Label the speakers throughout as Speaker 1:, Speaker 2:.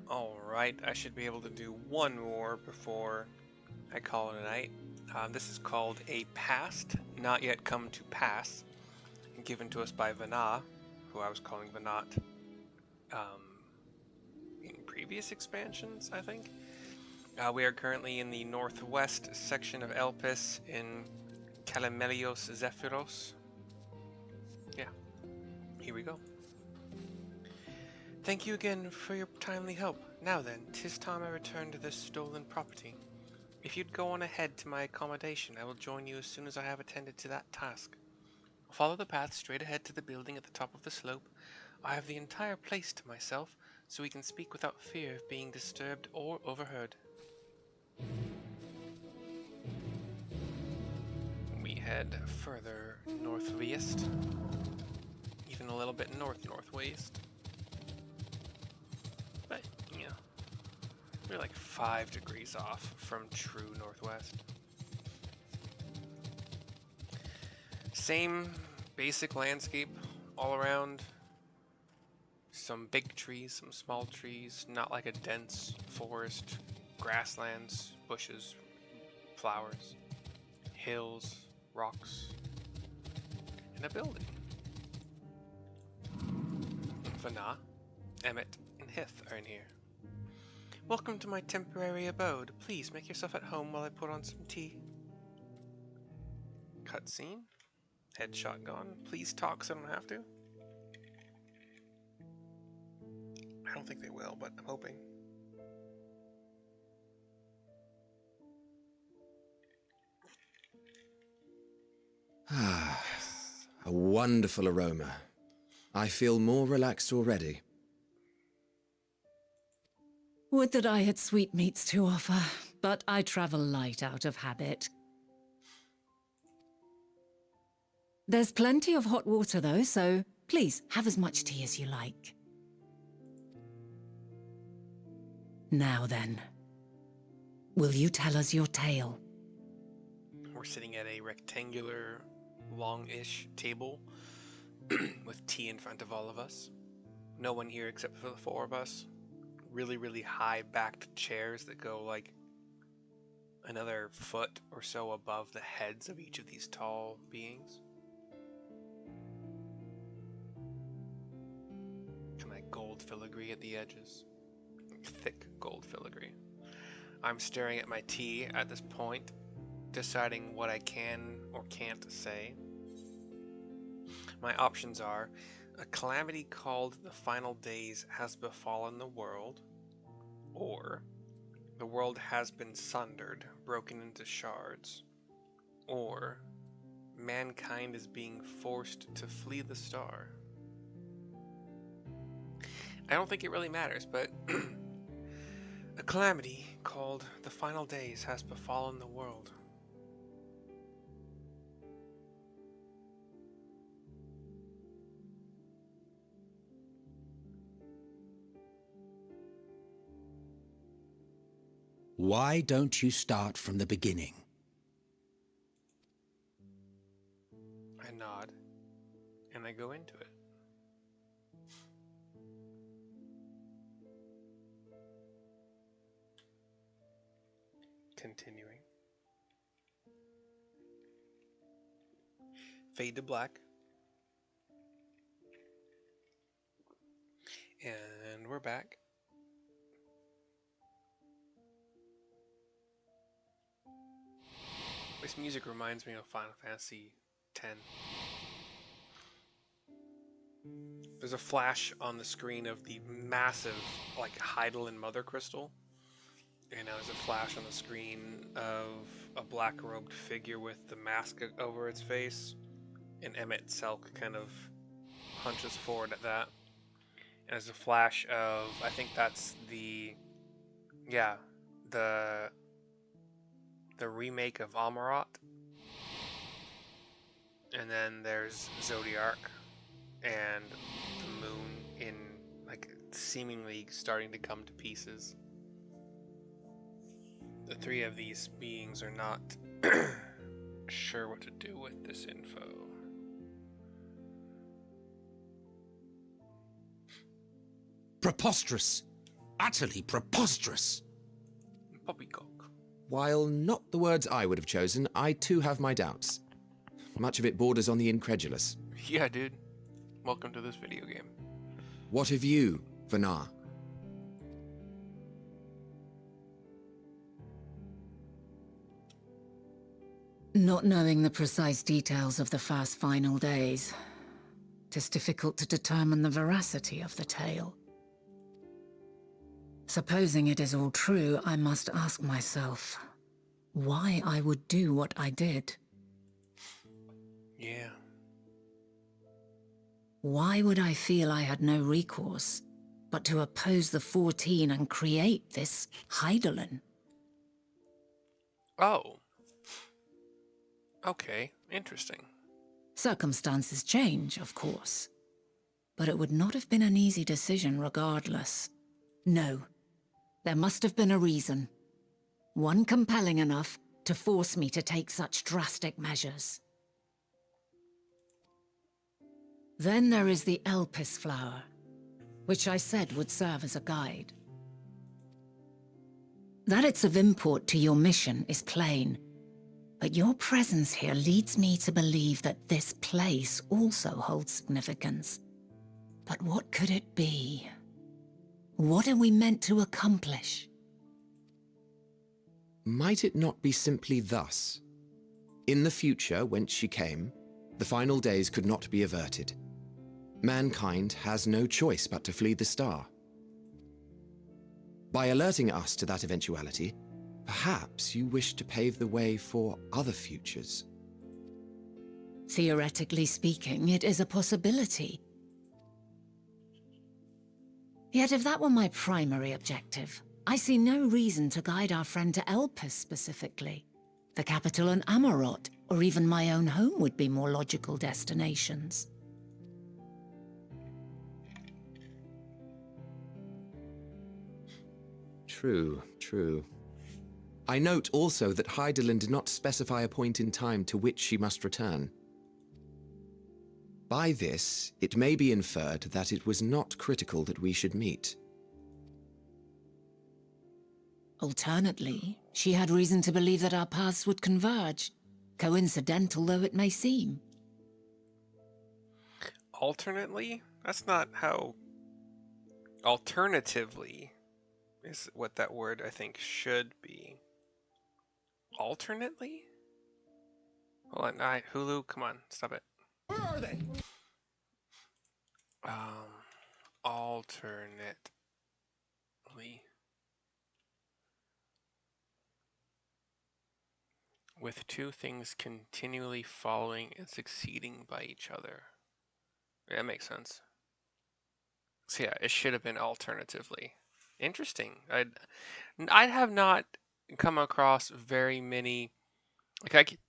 Speaker 1: Alright, I should be able to do one more before I call it a night. This is called a past, not yet come to pass, given to us by Venat, who I was calling Venat in previous expansions, I think. We are currently in the northwest section of Elpis in Kalimelios Zephyros. Yeah, here we go. Thank you again for your timely help. Now then, 'tis time I return to this stolen property. If you'd go on ahead to my accommodation, I will join you as soon as I have attended to that task. Follow the path straight ahead to the building at the top of the slope. I have the entire place to myself, so we can speak without fear of being disturbed or overheard. We head further northwest, even a little bit northwest. But, you know, we're like 5 degrees off from true northwest. Same basic landscape all around. Some big trees, some small trees, not like a dense forest. Grasslands, bushes, flowers, hills, rocks, and a building. Venat, Emet, and Hith are in here. Welcome to my temporary abode. Please make yourself at home while I put on some tea. Cutscene. Headshot gone. Please talk so I don't have to. I don't think they will, but I'm hoping.
Speaker 2: Ah, a wonderful aroma. I feel more relaxed already.
Speaker 3: Would that I had sweetmeats to offer, but I travel light out of habit. There's plenty of hot water though, so please have as much tea as you like. Now then, will you tell us your tale?
Speaker 1: We're sitting at a rectangular, long-ish table with tea in front of all of us. No one here except for the 4 of us. Really high-backed chairs that go like another foot or so above the heads of each of these tall beings. Kind of gold filigree at the edges. Thick gold filigree. I'm staring at my tea at this point, deciding what I can or can't say. My options are: a calamity called the final days has befallen the world, or the world has been sundered, broken into shards, or mankind is being forced to flee the star. I don't think it really matters, but a calamity called the final days has befallen the world.
Speaker 4: Why don't you start from the beginning?
Speaker 1: I nod, and I go into it. Continuing. Fade to black. And we're back. This music reminds me of Final Fantasy X. There's a flash on the screen of the massive, like, Hydaelyn Mother Crystal. And now there's a flash on the screen of a black-robed figure with the mask over its face. And Emet Selk kind of hunches forward at that. And there's a flash of, I think that's the remake of Amarat. And then there's Zodiark and the moon in, like, seemingly starting to come to pieces. The 3 of these beings are not sure what to do with this info.
Speaker 4: Preposterous! Utterly preposterous.
Speaker 1: Poppycock.
Speaker 2: While not the words I would have chosen, I too have my doubts. Much of it borders on the incredulous.
Speaker 1: Yeah, dude. Welcome to this video game.
Speaker 2: What of you, Venat?
Speaker 3: Not knowing the precise details of the first final days, it is difficult to determine the veracity of the tale. Supposing it is all true, I must ask myself why I would do what I did.
Speaker 1: Yeah.
Speaker 3: Why would I feel I had no recourse but to oppose the 14 and create this Heidelin?
Speaker 1: Oh. Okay, interesting.
Speaker 3: Circumstances change, of course, but it would not have been an easy decision regardless. No, there must have been a reason. One compelling enough to force me to take such drastic measures. Then there is the Elpis flower, which I said would serve as a guide. That it's of import to your mission is plain, but your presence here leads me to believe that this place also holds significance. But what could it be? What are we meant to accomplish?
Speaker 2: Might it not be simply thus? In the future, whence she came, the final days could not be averted. Mankind has no choice but to flee the star. By alerting us to that eventuality, perhaps you wish to pave the way for other futures.
Speaker 3: Theoretically speaking, it is a possibility. Yet if that were my primary objective, I see no reason to guide our friend to Elpis specifically. The capital and Amarot, or even my own home would be more logical destinations.
Speaker 2: True, true. I note also that Heidelin did not specify a point in time to which she must return. By this, it may be inferred that it was not critical that we should meet.
Speaker 3: Alternately, she had reason to believe that our paths would converge, coincidental though it may seem.
Speaker 1: Alternately? That's not how... Alternatively is what that word, I think, should be. Alternately? Hold on, Hulu, come on, stop it.
Speaker 4: Where are they?
Speaker 1: Alternately. With two things continually following and succeeding by each other. Yeah, that makes sense. So yeah, it should have been alternatively. Interesting. I have not come across very many. Like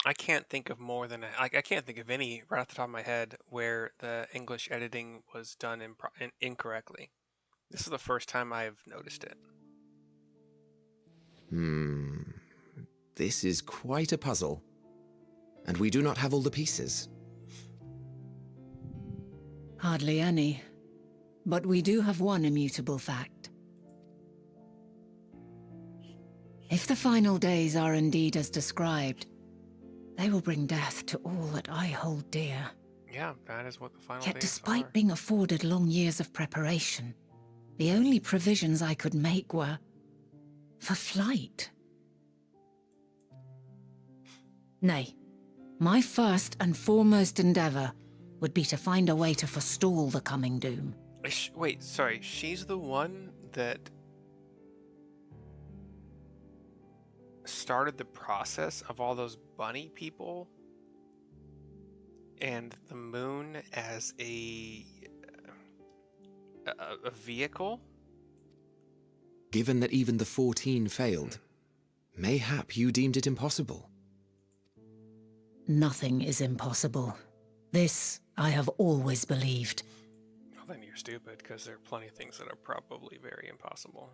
Speaker 1: I can't think of more than I can't think of any right off the top of my head where the English editing was done incorrectly. This is the first time I've noticed it.
Speaker 2: This is quite a puzzle. And we do not have all the pieces.
Speaker 3: Hardly any. But we do have one immutable fact. If the final days are indeed as described, they will bring death to all that I hold dear.
Speaker 1: Yeah, that is what the final
Speaker 3: Yet
Speaker 1: days
Speaker 3: despite
Speaker 1: are.
Speaker 3: being afforded long years of preparation, the only provisions I could make were for flight. Nay, my first and foremost endeavor would be to find a way to forestall the coming doom.
Speaker 1: Wait, sorry, she's the one that started the process of all those bunny people and the moon as a vehicle?
Speaker 2: Given that even the 14 failed, mayhap you deemed it impossible.
Speaker 3: Nothing is impossible. This I have always believed.
Speaker 1: Well, then you're stupid, because there are plenty of things that are probably very impossible.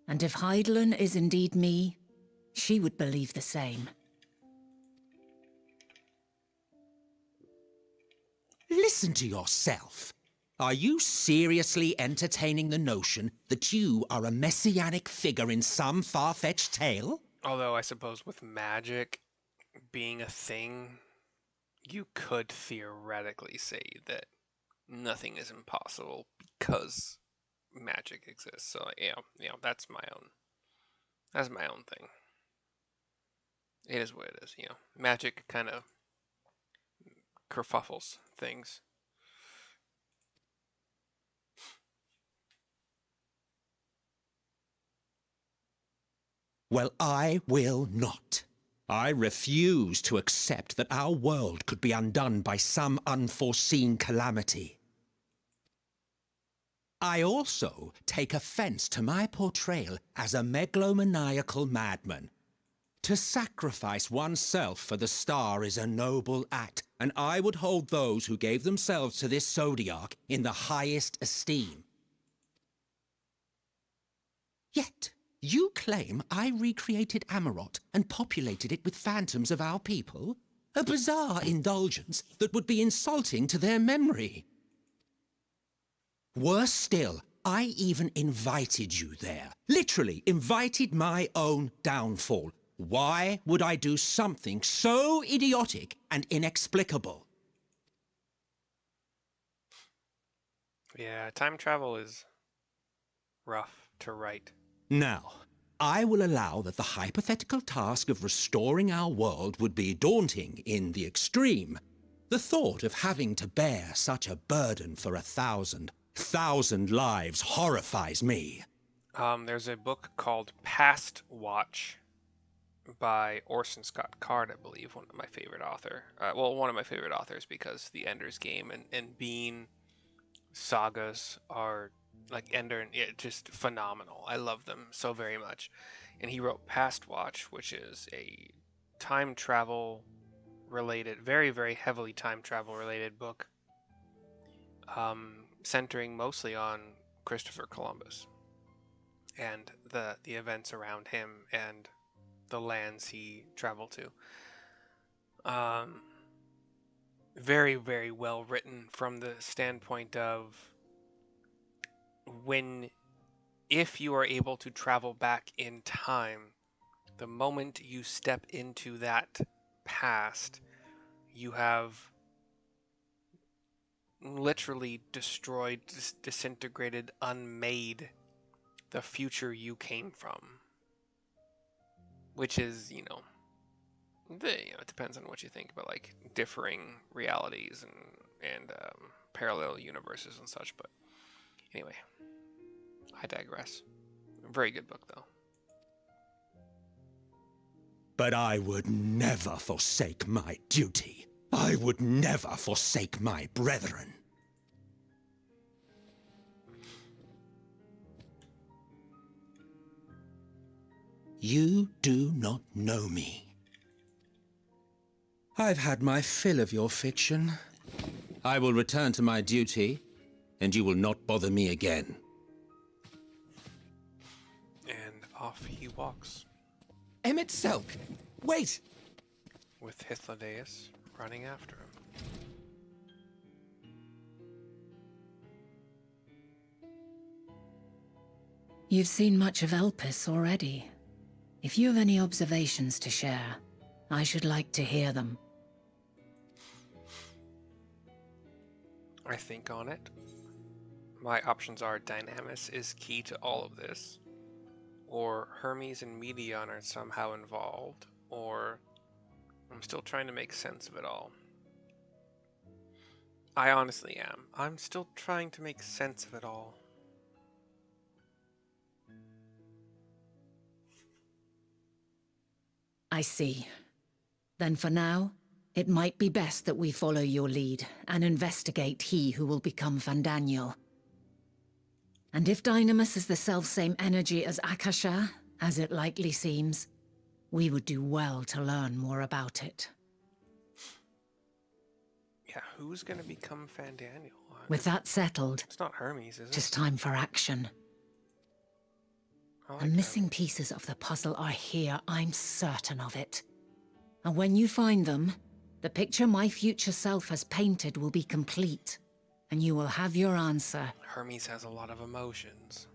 Speaker 3: And if Heidelin is indeed me, she would believe the same.
Speaker 4: Listen to yourself. Are you seriously entertaining the notion that you are a messianic figure in some far-fetched tale?
Speaker 1: Although I suppose with magic being a thing, you could theoretically say that nothing is impossible because magic exists. So yeah, that's my own thing. It is what it is. Magic kind of kerfuffles things.
Speaker 4: Well, I will not. I refuse to accept that our world could be undone by some unforeseen calamity. I also take offense to my portrayal as a megalomaniacal madman. To sacrifice oneself for the star is a noble act, and I would hold those who gave themselves to this zodiac in the highest esteem. Yet, you claim I recreated Amarot and populated it with phantoms of our people? A bizarre indulgence that would be insulting to their memory. Worse still, I even invited you there. Literally invited my own downfall. Why would I do something so idiotic and inexplicable?
Speaker 1: Yeah, time travel is rough to write.
Speaker 4: Now, I will allow that the hypothetical task of restoring our world would be daunting in the extreme. The thought of having to bear such a burden for 1,000 lives horrifies me.
Speaker 1: There's a book called Past Watch by Orson Scott Card, I believe, one of my favorite authors because the Ender's Game and Bean sagas are like Ender and just phenomenal. I love them so very much. And he wrote Past Watch, which is a time travel related, very, very heavily time travel related book, centering mostly on Christopher Columbus and the events around him and the lands he traveled to. Very, very well written from the standpoint of if you are able to travel back in time, the moment you step into that past, you have literally destroyed, disintegrated, unmade the future you came from. Which is, it depends on what you think about like differing realities and parallel universes and such. But anyway, I digress. Very good book though.
Speaker 4: But I would never forsake my duty. I would never forsake my brethren. You do not know me. I've had my fill of your fiction. I will return to my duty, and you will not bother me again.
Speaker 1: And off he walks,
Speaker 2: Emet Selk! Wait!
Speaker 1: with Hythlodaeus running after him.
Speaker 3: You've seen much of Elpis already. If you have any observations to share, I should like to hear them.
Speaker 1: I think on it. My options are Dynamis is key to all of this, or Hermes and Medion are somehow involved, or I'm still trying to make sense of it all. I honestly am. I'm still trying to make sense of it all.
Speaker 3: I see. Then for now, it might be best that we follow your lead and investigate he who will become Fandaniel. And if Dynamis is the selfsame energy as Akasha, as it likely seems, we would do well to learn more about it.
Speaker 1: Yeah, who's gonna become Fandaniel?
Speaker 3: With that settled,
Speaker 1: It's not Hermes, is it?
Speaker 3: just time for action.
Speaker 1: I like
Speaker 3: The missing
Speaker 1: Hermes.
Speaker 3: pieces of the puzzle are here, I'm certain of it. And when you find them, the picture my future self has painted will be complete, and you will have your answer.
Speaker 1: Hermes has a lot of emotions,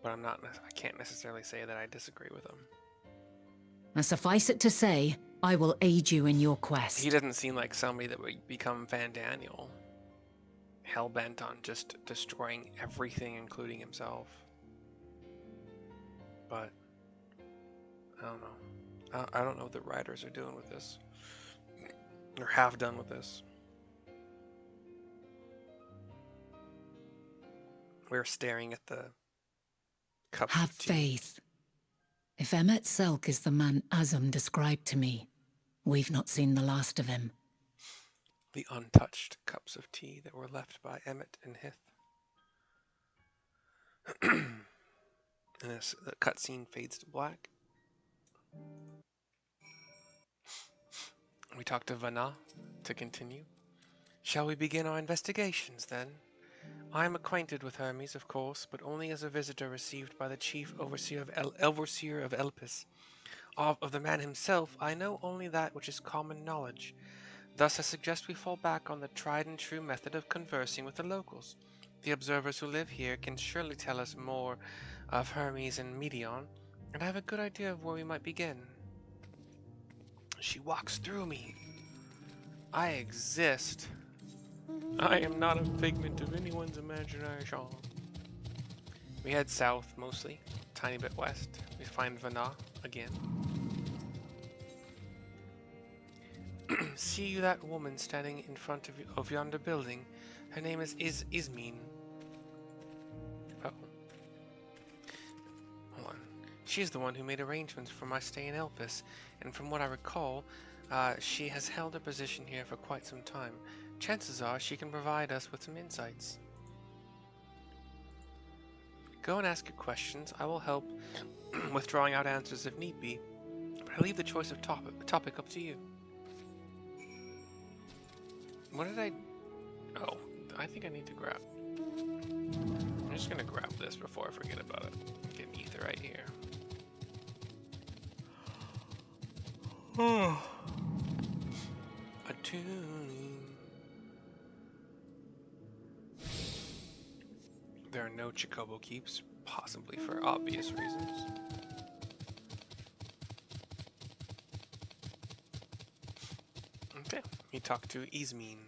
Speaker 1: but I can't necessarily say that I disagree with him.
Speaker 3: And suffice it to say, I will aid you in your
Speaker 1: He
Speaker 3: quest.
Speaker 1: doesn't seem like somebody that would become Van Daniel, hell-bent on just destroying everything, including himself. But I don't know. I don't know what the writers are doing with this, or have done with this. We're staring at the cups
Speaker 3: Have
Speaker 1: of tea.
Speaker 3: faith. If Emet Selk is the man Azum described to me, we've not seen the last of him.
Speaker 1: The untouched cups of tea that were left by Emet and Hith. And the cutscene fades to black. We talk to Venat to continue. Shall we begin our investigations, then? I am acquainted with Hermes, of course, but only as a visitor received by the chief overseer of Elpis. Of the man himself, I know only that which is common knowledge. Thus I suggest we fall back on the tried-and-true method of conversing with the locals. The observers who live here can surely tell us more of Hermes and Meteon, and I have a good idea of where we might begin. She walks through me. I exist. I am not a figment of anyone's imagination. We head south, mostly. Tiny bit west. We find Venat again. See you that woman standing in front of yonder building? Her name is Ismene. Uh-oh. Hold on. She's the one who made arrangements for my stay in Elpis, and from what I recall, she has held a position here for quite some time. Chances are she can provide us with some insights. Go and ask your questions. I will help with drawing out answers if need be, but I leave the choice of topic up to you. What did I... Oh, I think I need to grab... I'm just gonna grab this before I forget about it. Get an ether right here. A tune. There are no Chocobo keeps, possibly for obvious reasons. Okay, he talked to Ismene.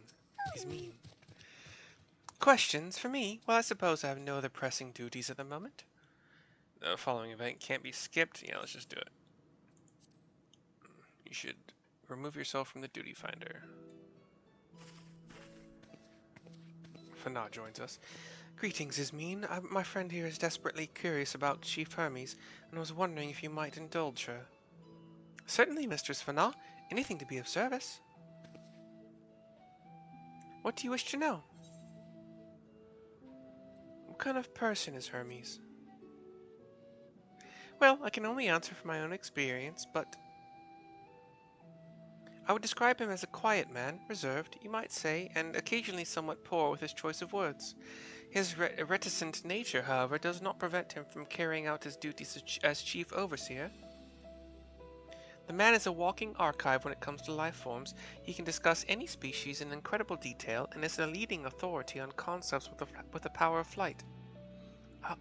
Speaker 1: Questions for me? Well, I suppose I have no other pressing duties at the moment. The following event can't be skipped. Yeah, let's just do it. You should remove yourself from the duty finder. Venat joins us. Greetings, Ismene. My friend here is desperately curious about Chief Hermes, and was wondering if you might indulge her. Certainly, Mistress Venat. Anything to be of service. What do you wish to know? What kind of person is Hermes? Well, I can only answer from my own experience, but I would describe him as a quiet man, reserved, you might say, and occasionally somewhat poor with his choice of words. His reticent nature, however, does not prevent him from carrying out his duties as chief overseer. The man is a walking archive when it comes to life forms. He can discuss any species in incredible detail and is a leading authority on concepts with the power of flight.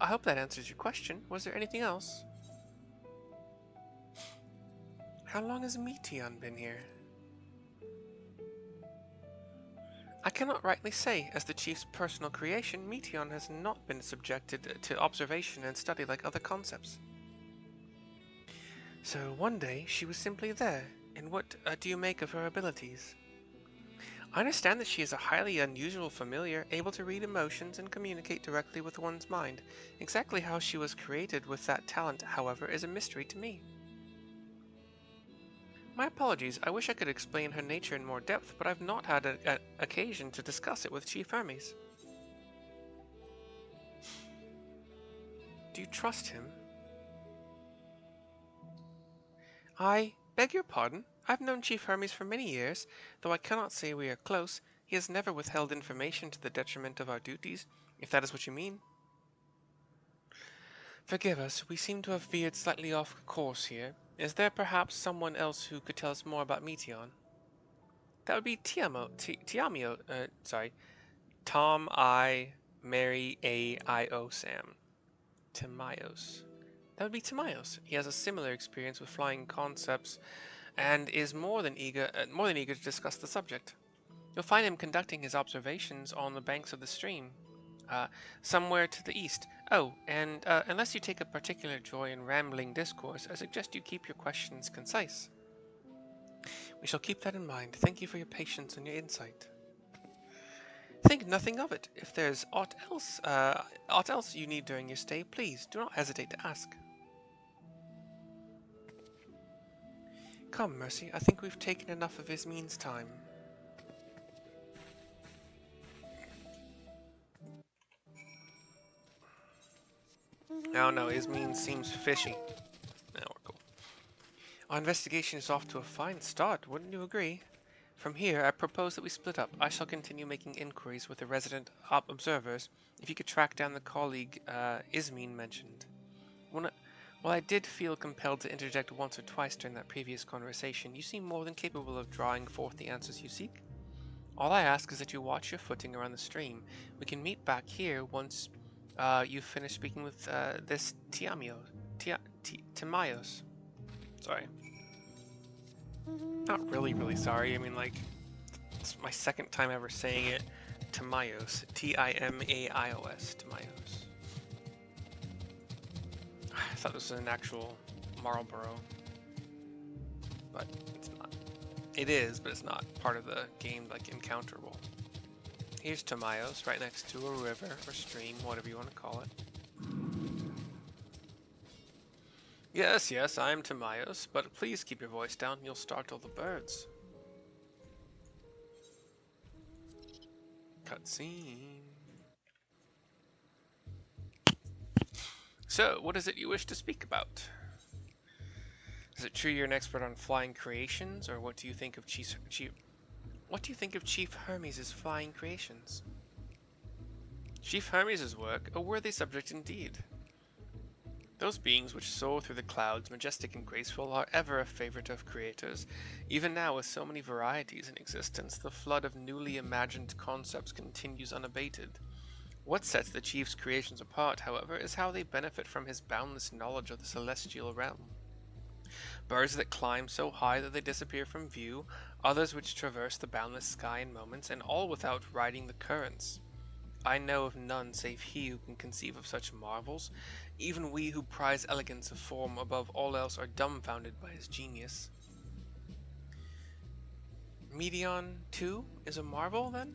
Speaker 1: I hope that answers your question. Was there anything else? How long has Meteon been here? I cannot rightly say. As the chief's personal creation, Meteon has not been subjected to observation and study like other concepts. So one day, she was simply there, and what do you make of her abilities? I understand that she is a highly unusual familiar, able to read emotions and communicate directly with one's mind. Exactly how she was created with that talent, however, is a mystery to me. My apologies, I wish I could explain her nature in more depth, but I've not had an occasion to discuss it with Chief Hermes. Do you trust him? I beg your pardon. I've known Chief Hermes for many years, though I cannot say we are close. He has never withheld information to the detriment of our duties, if that is what you mean. Forgive us, we seem to have veered slightly off course here. Is there perhaps someone else who could tell us more about Meteon? That would be Tom I, Mary A I O Sam. Timaeus. That would be Timaeus. He has a similar experience with flying concepts and is more than eager to discuss the subject. You'll find him conducting his observations on the banks of the stream, somewhere to the east. Oh, and unless you take a particular joy in rambling discourse, I suggest you keep your questions concise. We shall keep that in mind. Thank you for your patience and your insight. Think nothing of it. If there's aught else you need during your stay, please do not hesitate to ask. Come, Mercy, I think we've taken enough of Ismin's time. Oh no, Ismin seems fishy. No, we're cool. Our investigation is off to a fine start, wouldn't you agree? From here, I propose that we split up. I shall continue making inquiries with the resident observers, if you could track down the colleague Ismin mentioned. While I did feel compelled to interject once or twice during that previous conversation, you seem more than capable of drawing forth the answers you seek. All I ask is that you watch your footing around the stream. We can meet back here once you've finished speaking with this Timaeus. Sorry. Not really sorry. I mean, like, it's my second time ever saying it. Timaeus. Timaeus. Timaeus. I thought this was an actual Marlboro. But it's not. It is, but it's not part of the game, like, encounterable. Here's Timaeus, right next to a river or stream, whatever you want to call it. Yes, I am Timaeus, but please keep your voice down, you'll startle the birds. Cutscene. So, what is it you wish to speak about? Is it true you're an expert on flying creations, or what do you think of Chief Hermes' flying creations? Chief Hermes' work, a worthy subject indeed. Those beings which soar through the clouds, majestic and graceful, are ever a favorite of creators. Even now, with so many varieties in existence, the flood of newly imagined concepts continues unabated. What sets the chief's creations apart, however, is how they benefit from his boundless knowledge of the celestial realm. Birds that climb so high that they disappear from view, others which traverse the boundless sky in moments, and all without riding the currents. I know of none save he who can conceive of such marvels. Even we who prize elegance of form above all else are dumbfounded by his genius. Meteon, too, is a marvel, then?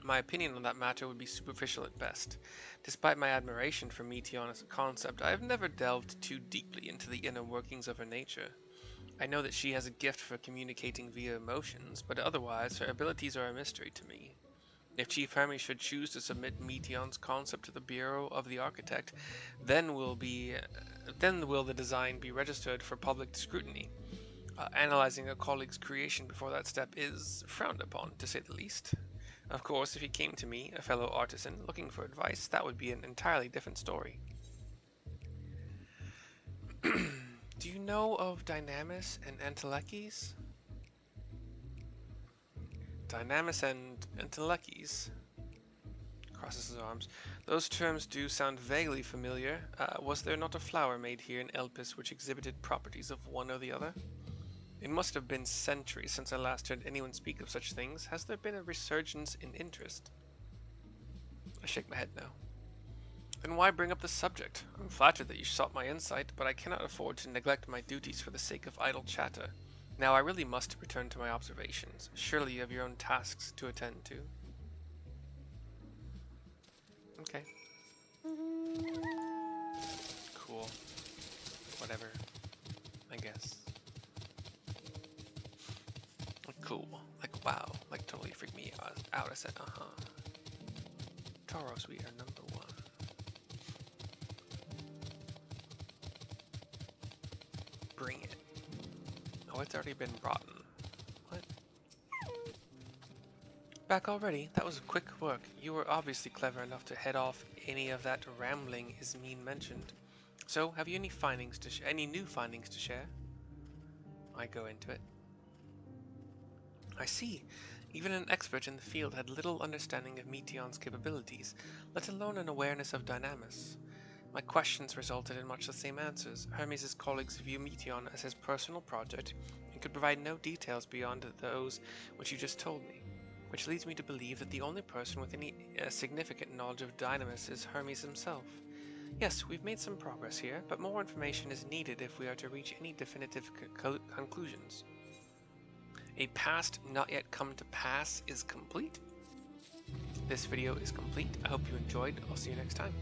Speaker 1: My opinion on that matter would be superficial at best. Despite my admiration for Meteon as a concept, I have never delved too deeply into the inner workings of her nature. I know that she has a gift for communicating via emotions, but otherwise her abilities are a mystery to me. If Chief Hermes should choose to submit Meteon's concept to the Bureau of the Architect, then will the design be registered for public scrutiny. Analyzing a colleague's creation before that step is frowned upon, to say the least. Of course, if he came to me, a fellow artisan, looking for advice, that would be an entirely different story. Do you know of Dynamis and Entelechyes? Dynamis and Entelechyes. Crosses his arms. Those terms do sound vaguely familiar. Was there not a flower made here in Elpis which exhibited properties of one or the other? It must have been centuries since I last heard anyone speak of such things. Has there been a resurgence in interest? I shake my head no. Then why bring up the subject? I'm flattered that you sought my insight, but I cannot afford to neglect my duties for the sake of idle chatter. Now I really must return to my observations. Surely you have your own tasks to attend to. Okay. Cool. Whatever. I guess. Cool. Like, wow. Like, totally freaked me out. I said, Tauros, we are number one. Bring it. Oh, it's already been rotten. What? Back already? That was quick work. You were obviously clever enough to head off any of that rambling Ismin mentioned. So, have you any new findings to share? I go into it. I see. Even an expert in the field had little understanding of Meteon's capabilities, let alone an awareness of Dynamis. My questions resulted in much the same answers. Hermes' colleagues view Meteon as his personal project and could provide no details beyond those which you just told me, which leads me to believe that the only person with any significant knowledge of Dynamis is Hermes himself. Yes, we've made some progress here, but more information is needed if we are to reach any definitive conclusions. A past not yet come to pass is complete. This video is complete. I hope you enjoyed. I'll see you next time.